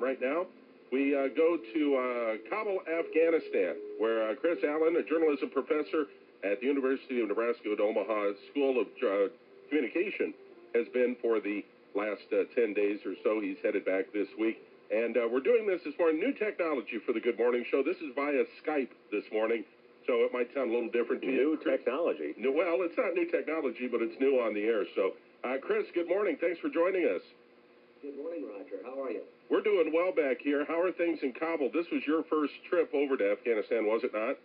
right now, we go to Kabul, Afghanistan, where Chris Allen, a journalism professor at the University of Nebraska at Omaha School of Communication, has been for the last 10 days or so. He's headed back this week. And we're doing this morning, new technology for the Good Morning Show. This is via Skype this morning, so it might sound a little different to you. New technology? Well, it's not new technology, but it's new on the air. So, Chris, good morning. Thanks for joining us. Good morning, Roger. How are you? We're doing well back here. How are things in Kabul? This was your first trip over to Afghanistan, was it not?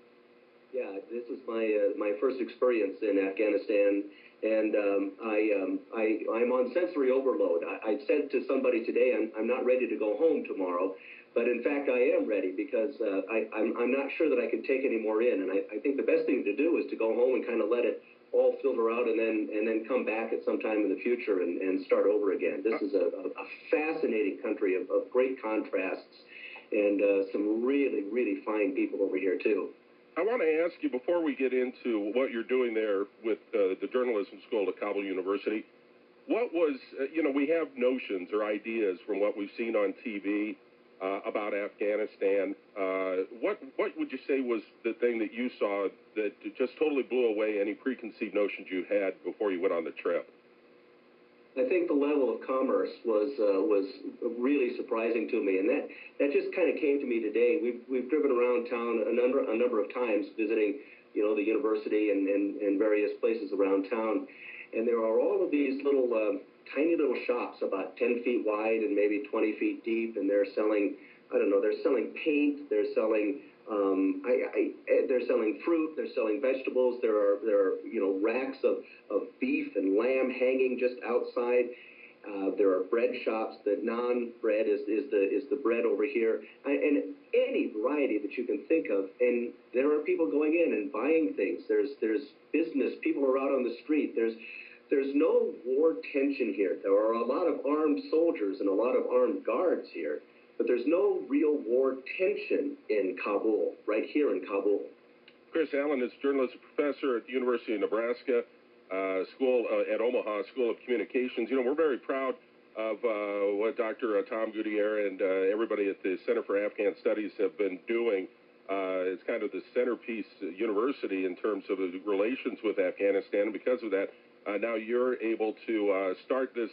Yeah, this is my first experience in Afghanistan, and I'm on sensory overload. I said to somebody today, I'm not ready to go home tomorrow, but in fact I am ready because I'm not sure that I can take any more in, and I think the best thing to do is to go home and kind of let it all filter out and then come back at some time in the future and start over again. This is a fascinating country of great contrasts and some really, really fine people over here too. I want to ask you, before we get into what you're doing there with the journalism school at Kabul University, what was, we have notions or ideas from what we've seen on TV about Afghanistan. What would you say was the thing that you saw that just totally blew away any preconceived notions you had before you went on the trip? I think the level of commerce was really surprising to me, and that just kind of came to me today. We've driven around town a number of times visiting, the university and various places around town, and there are all of these little tiny little shops about 10 feet wide and maybe 20 feet deep, and they're selling, they're selling paint, they're selling they're selling fruit, they're selling vegetables. There are racks of beef and lamb hanging just outside. There are bread shops. The naan bread is the bread over here, and any variety that you can think of. And there are people going in and buying things. There's business. People are out on the street. There's no war tension here. There are a lot of armed soldiers and a lot of armed guards here. But there's no real war tension in Kabul, right here in Kabul. Chris Allen is journalism professor at the University of Nebraska School at Omaha School of Communications. We're very proud of what Dr. Tom Gutierrez and everybody at the Center for Afghan Studies have been doing. It's kind of the centerpiece university in terms of the relations with Afghanistan. And because of that, now you're able to start this,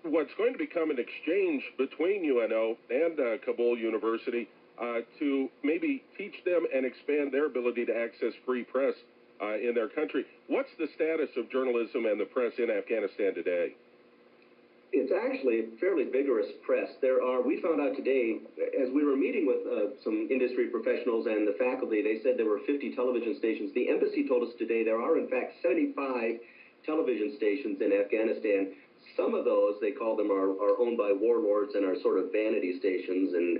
what's going to become an exchange between UNO and Kabul University to maybe teach them and expand their ability to access free press in their country. What's the status of journalism and the press in Afghanistan today? It's actually a fairly vigorous press. We found out today, as we were meeting with some industry professionals and the faculty, they said there were 50 television stations. The embassy told us today there are, in fact, 75 television stations in Afghanistan. Some of those, they call them, are owned by warlords and are sort of vanity stations and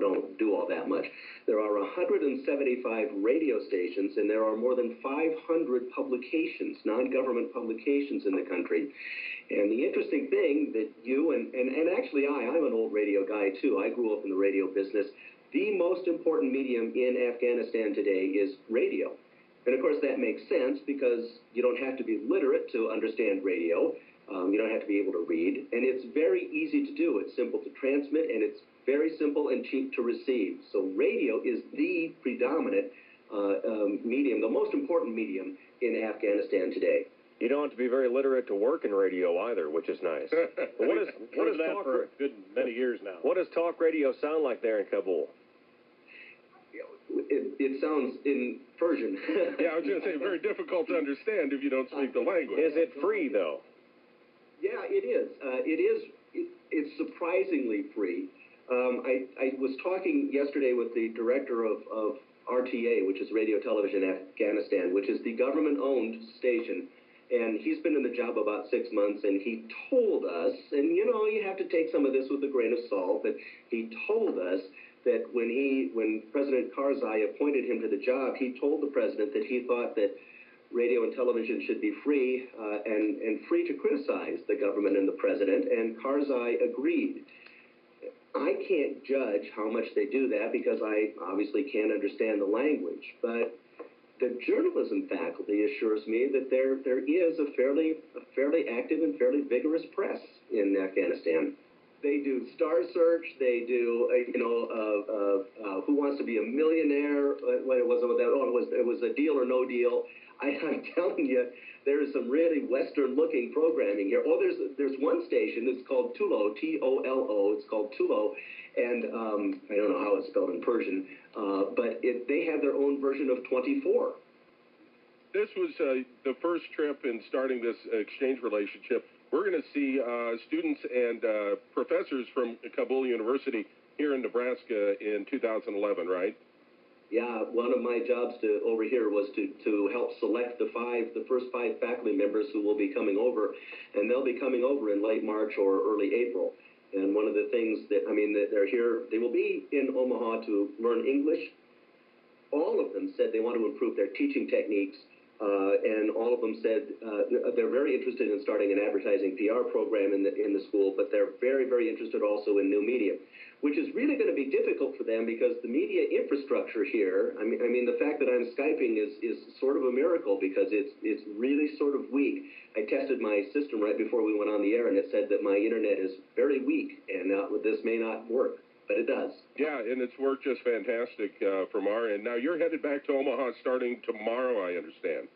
don't do all that much. There are 175 radio stations, and there are more than 500 publications, non-government publications in the country. And the interesting thing that you and actually I'm an old radio guy too. I grew up in the radio business. The most important medium in Afghanistan today is radio. And of course that makes sense because you don't have to be literate to understand radio. You don't have to be able to read, and it's very easy to do. It's simple to transmit, and it's very simple and cheap to receive. So radio is the predominant medium, the most important medium in Afghanistan today. You don't have to be very literate to work in radio either, which is nice. What is that for a good many years now? What does talk radio sound like there in Kabul? It sounds in Persian. Yeah, I was going to say, very difficult to understand if you don't speak the language. Is it free, though? Yeah, it is. It's surprisingly free. I was talking yesterday with the director of RTA, which is Radio Television Afghanistan, which is the government-owned station, and he's been in the job about 6 months, and he told us, and you have to take some of this with a grain of salt, but he told us that when President Karzai appointed him to the job, he told the president that he thought that radio and television should be free and free to criticize the government and the president, and Karzai agreed. I can't judge how much they do that because I obviously can't understand the language, but the journalism faculty assures me that there is a fairly active and fairly vigorous press in Afghanistan. They do Star Search. They do, Who Wants to Be a Millionaire? What it was about that? Oh, it was a Deal or No Deal. I'm telling you, there is some really Western-looking programming here. Oh, there's one station. It's called Tulo, T-O-L-O. It's called Tulo, and I don't know how it's spelled in Persian, but they have their own version of 24. This was the first trip in starting this exchange relationship. We're going to see students and professors from Kabul University here in Nebraska in 2011, right? Yeah, one of my jobs over here was to help select the first five faculty members who will be coming over, and they'll be coming over in late March or early April. And one of the things that they're here, they will be in Omaha to learn English. All of them said they want to improve their teaching techniques. And all of them said they're very interested in starting an advertising PR program in the school, but they're very, very interested also in new media, which is really going to be difficult for them because the media infrastructure here, I mean the fact that I'm Skyping is sort of a miracle because it's really sort of weak. I tested my system right before we went on the air, and it said that my internet is very weak, and this may not work. But it does. Yeah, and it's worked just fantastic from our end. Now, you're headed back to Omaha starting tomorrow, I understand.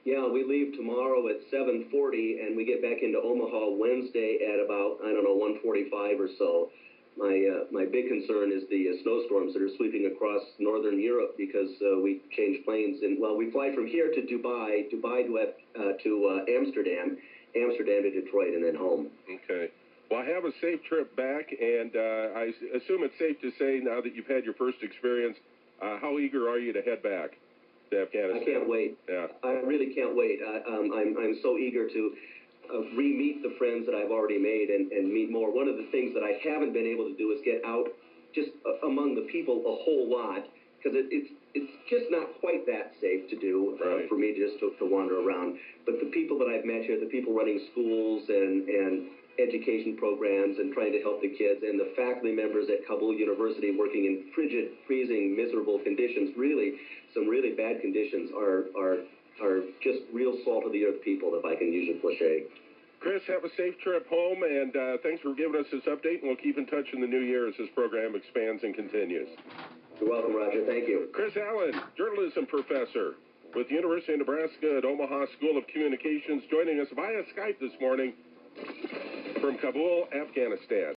Yeah, we leave tomorrow at 7:40, and we get back into Omaha Wednesday at about, 1:45 or so. My big concern is the snowstorms that are sweeping across northern Europe because we change planes. We fly from here to Dubai to Amsterdam, Amsterdam to Detroit, and then home. Okay. Well, have a safe trip back, and I assume it's safe to say now that you've had your first experience, how eager are you to head back to Afghanistan? I can't wait. Yeah. I really can't wait. I'm so eager to re-meet the friends that I've already made and meet more. One of the things that I haven't been able to do is get out just among the people a whole lot because it's just not quite that safe to do for me just to wander around. But the people that I've met here, the people running schools and education programs and trying to help the kids, and the faculty members at Kabul University working in frigid, freezing, miserable conditions, really, some really bad conditions, are just real salt-of-the-earth people, if I can use a cliche. Chris, have a safe trip home, and thanks for giving us this update, and we'll keep in touch in the new year as this program expands and continues. You're welcome, Roger. Thank you. Chris Allen, journalism professor with the University of Nebraska at Omaha School of Communications, joining us via Skype this morning from Kabul, Afghanistan.